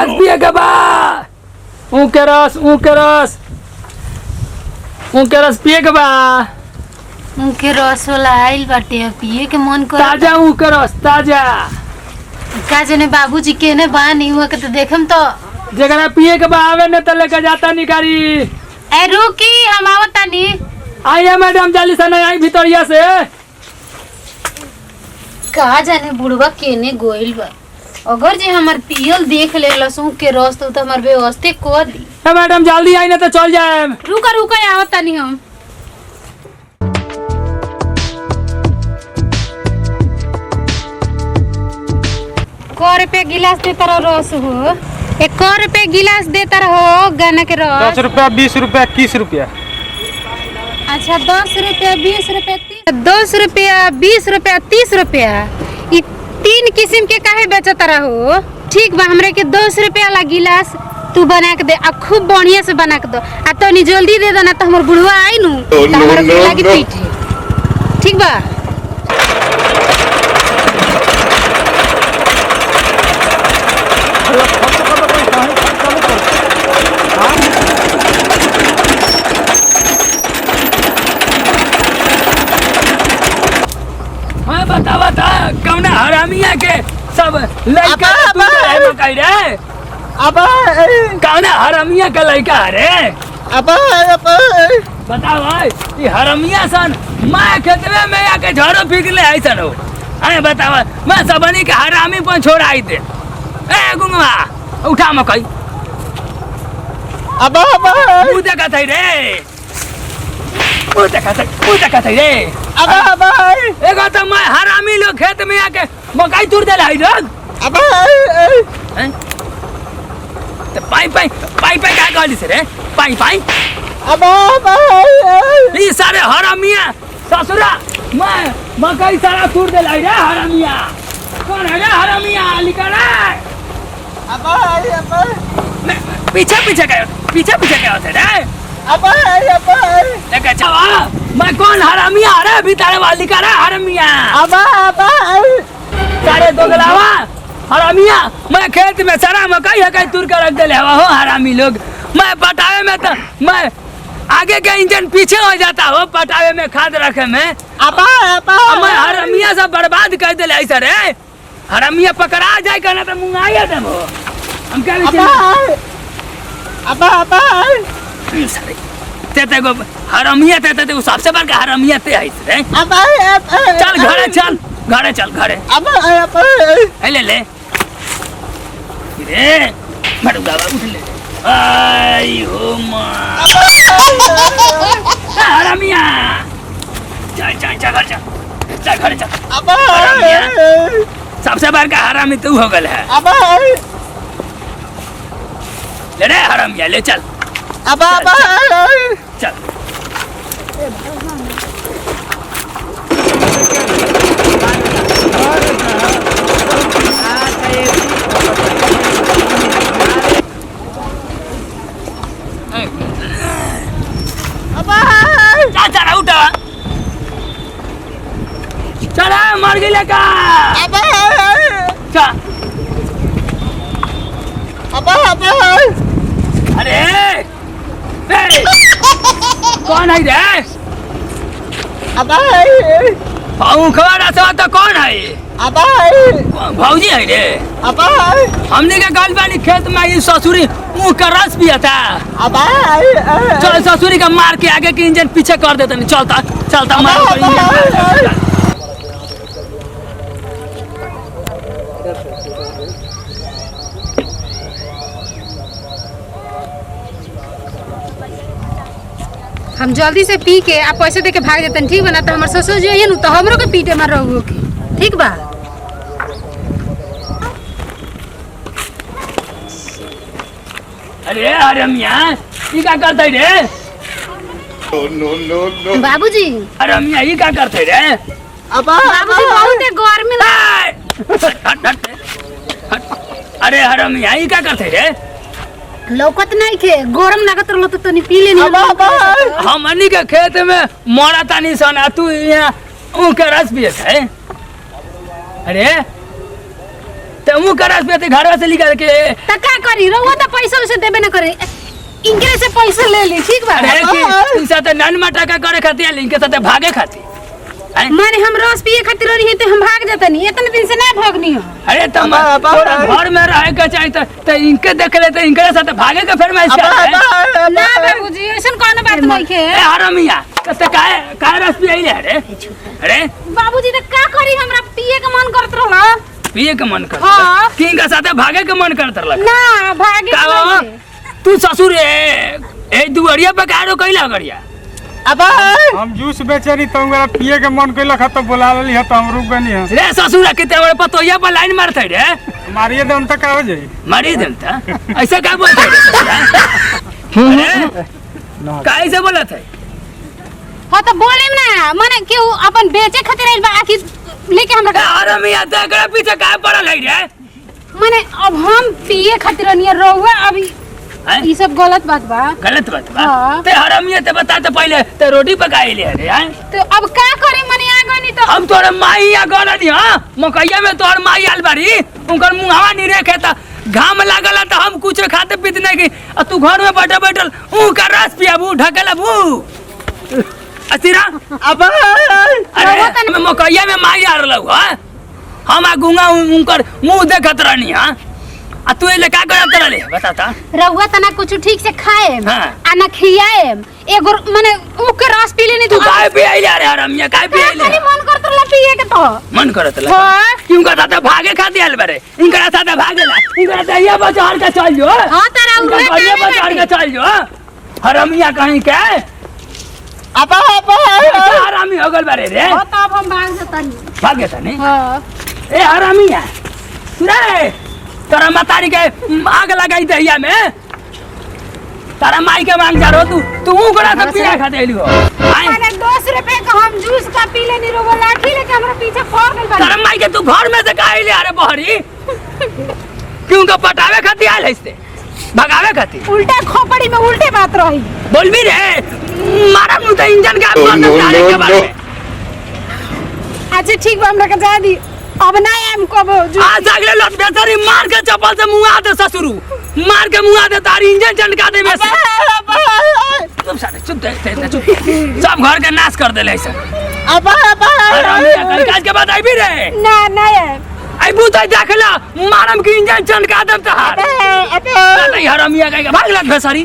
रस पिए के बा। ऊ के रस पिए के बा। उनके रस वाला आइल बाटे पिए के मन कर। ताजा ऊ के रस ताजा। का जने बाबूजी केने बानी हुआ के तो देखम तो जगरा पिए के बा आवे न त लेके जाता निकारी। ए रुकी हम आवतानी। आइए मैडम जल्दी से नहीं आई भीतरिया से। का जाने बुढ़वा केने गोइल बा। अगर जे हमर पियल देख ले लसू के रस तो हमर व्यवस्था कर दी। मैडम जल्दी आई न तो चल जाए। रुका आवतानी हम। ₹1 रुपए गिलास देता रहो रस हो। ₹1 गिलास देता रहो गन्ना के रस। ₹10, ₹20, ₹21। अच्छा ₹10, ₹20, ₹10, ₹20, ₹30। ये 3 किस्म के काहे बेचता रहो। ठीक बा हमरे के ₹10 ला गिलास तू बना के दे आ खूब बढ़िया से बना के दो आ तनी जल्दी दे देना तो हमर बुढ़वा आई नु तो हमरा के लागी पीठे। ठीक बा। बता कौन हरामिया के सब लड़का मकाई रे। कौन हरामिया का लड़का रे। बताओ भाई ये हरामिया सन मैं खेतवे में आके झाड़ू फीक ले आई सन हो। अरे बताओ मैं सबनी के हरामी पर छोड़ आई थे। ए गुंगवा उठा मकई। मुँह देखा था रे। मुँह देखा था रे। एगो तो मैं हरामी लोग खेत में आके मकई तुर दे लाई रोज। तो पाई क्या कहली से रे। पाई ये सारे हरामिया ससुरा मैं मकई सारा तुर दे लाई रे हरामिया। कौन है रे हरामिया लिखा रे। पीछे क्या होते रे। मैं कौन हरामिया अरे भीतर वाली का रे हरामिया। सारे दोगलावा हरामिया मैं खेत में सारा मकई तुर कर रख दे हो हरामी लोग। मैं पटावे में तो मैं आगे के इंजन पीछे हो जाता हो पटावे में खाद रखे में। मैं हरामिया सब बर्बाद कर दे ऐसा रे। हरामिया पकड़ा जाए कहना तो मुँह आया दम हो। हम तेते को हरामिया तेते सबसे बड़का हरामिया ते है रे। चल घरे चल ले रे मर गावा उठ ले। आई हो मां हरामिया चल घरे चल। सबसे बड़का हरामी तू हो गल है। ले रे हरामिया ले चल। चल उठा चल मर गई का। अरे कौन है रे। तो कौन है भौजी है रे। हमने के गल बानी खेत में ये ससुरी मुँह का रस पिया था। चल ससुरी का मार के आगे के इंजन पीछे कर देते नहीं चलता मार। हम जल्दी से पी के आप पैसे दे के भाग देते ठीक बा ना तो हमारे ससुर जी है ना तो हमरो के पीटे मार रहो के ठीक बा। अरे हरामिया ये क्या करते रे। बाबूजी हरामिया ये क्या करते रे। बाबूजी बहुत गर्मी अरे हरामिया ये क्या करते रे। लौकत नहीं के गरम लागत रहलो तो तनी पी लेनी। हमनी के खेत में मोरा तानी सना तू यहाँ ऊ के रस पिए है। अरे ते मुंह करस पे घर से निकाल के त का करी रहुआ त पैसा उसे देबे न करे इनके से पैसा ले ली ठीक बा अरे कि इन साथे नन मटा का करे खातिर इनके साथे भागे खातिर माने हम रस पिए खातिर रही है तो हम भाग जातनी इतने दिन से ना भागनी हो अरे तुम घर में रहे के चाहिए तो इनके देख ले तो इनके साथ भागे के फिर मैं ना बाबूजी ऐसन कोनो बात नहीं है ए हरमिया कते काहे रस पिए ले अरे बाबूजी त का करी हमरा पिए के मन करत रहला पिए के मन करत हां किनका साथे भागे के मन करत रहला ना भागे के तू ससुर ए दुवरिया पे कारो कइला गरिया अब हम जूस बेचे रही तो मेरा पिए के मन कइला खत बुला लेली ह तो हम रुक गनी है रे ससुर किते हमरे पतोया पर लाइन मारत रे मारिए दम तक हो जाई मारी दम त ऐसे का बोलत रे काहे से बोलत है हां त बोले ना माने केहू अपन बेचे खातिर आइल बा आखिर लेके हमरा अरे मियां ते एकरा पीछे काहे पड़ल है रे माने अब हम पिए खातिर नहीं रहुआ अभी ये सब गलत बात बा गलत बात बा हाँ। ते हरामिया ते बता तो पहले ते रोटी पकाई ले रे हैं तो अब का करी मने आ गनी तो हम तोरे माई आ गलनी हां मकैया में तोर माई आल बारी उनकर मुंहवा नहीं रेखे त घाम लागल त हम कुछ खाते पीते नहीं की तू घर में बैठल बैठल ऊ का रस पियाबू ढकेला बू अतिरा अब अरे मैं मकैया में माई आ रहलौ हां हम आ गुंगा उनकर मुंह देखत रहनी हां आ तू ले का करत रहले बता ता रहुआ तना कुछ ठीक से खाए हाँ। आ ना खियाए एगो माने ऊ के रस पी लेनी तू काहे पियाई ले रे हरामिया काहे पियाई ले मन करत रहा पिए के तो मन करत ला हाँ। क्यों का साथे भागे खाती आल बारे इनका साथे भागेला इनका दहिया बाजार का चल जो हां तारा उहे दहिया बाजार का चल जो हरामिया कहीं के अब हरामी हो गल बारे रे हां तब हम भाग जतनी भागे त नहीं हां ए हरामिया रे तोरा मतारी के आग लगाई दहिया में तारा माई के मांग जा रो तू उगड़ा से पिया खा देली हो माने 10 रुपए का हम जूस का पी लेनी रहुआ लाठी लेके हमरा पीछे पड़ गइल बा तारा माई के तू घर में से काहे ले अरे बहरी क्यों का पटावे खाती आल है भगावे खाती उल्टा खोपड़ी में उल्टे बात रही बोलबी रे मारा नु तो इंजन के आप डाले के बारे में अच्छा ठीक बा हमरा के जा दी अब ना हम कबो आज अगले लत बेचारी मार के चप्पल से मुंह आते ससुरू मार के मुंह आते तारी इंजन चटका दे में तुम सारे चुप दे चुप सब घर के नाश कर देले ऐसा अब कल काज के बाद आई भी रे ना ना आई बुता देखला मारम के इंजन चटका दम तहार नहीं हरामिया कह के भाग लत बेचारी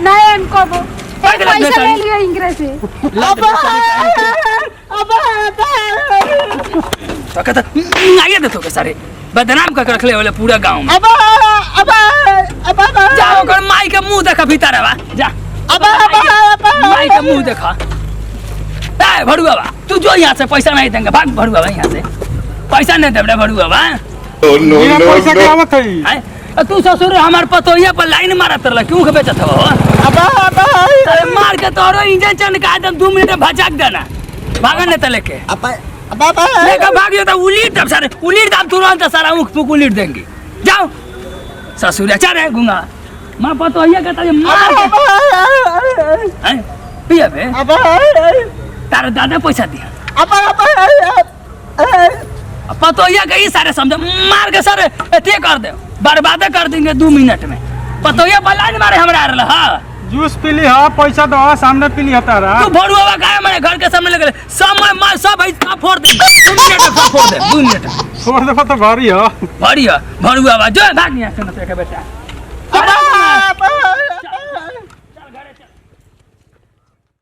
ना हम कबो भाग लत पैसा ले बेचारी लियो इंग्रेज से तो कहता आइए दे तो के सारे बदनाम कर रखले वाले पूरा गांव में जाओ कर माई के मुंह देखा भीतर है जा माई के मुंह देखा ए भड़ुआ बा तू जो यहाँ से पैसा नहीं देंगे भाग भड़ुआ बा यहाँ से पैसा नहीं दे भड़ुआ बा पैसा के आवत है हैं? तू ससुर हमार पतोहिया पर लाइन मारत रहला क्यों के बेचत हो अरे मार के तोरो इंजन चनका दम 2 मिनट में भजाक देना भागन नहीं तले के लेकर भाग जाता उलीट दम सारे उलीट दम तुरंत सारा मुख फूक उलीट देंगे जाओ ससुर अच्छा रहे गुंगा मां पतोहिया कहता है मार के हैं पिया बे तारा दादा पैसा दिया पतोहिया के ही सारे समझ मार के सारे एते कर दे बर्बाद कर देंगे 2 मिनट में पतोहिया बलान मारे हमरा रहल हां जूस पीली हा पैसा दो सामने पीली हता रहा तू भड़ुआ काहे मेरे घर के सामने लगे समय मार सब है फोड़ दे 2 मिनट में फोड़ दे 2 मिनट छोड़ दे तो भारी है बढ़िया भड़ुआ जो भाग यहां से न बेटा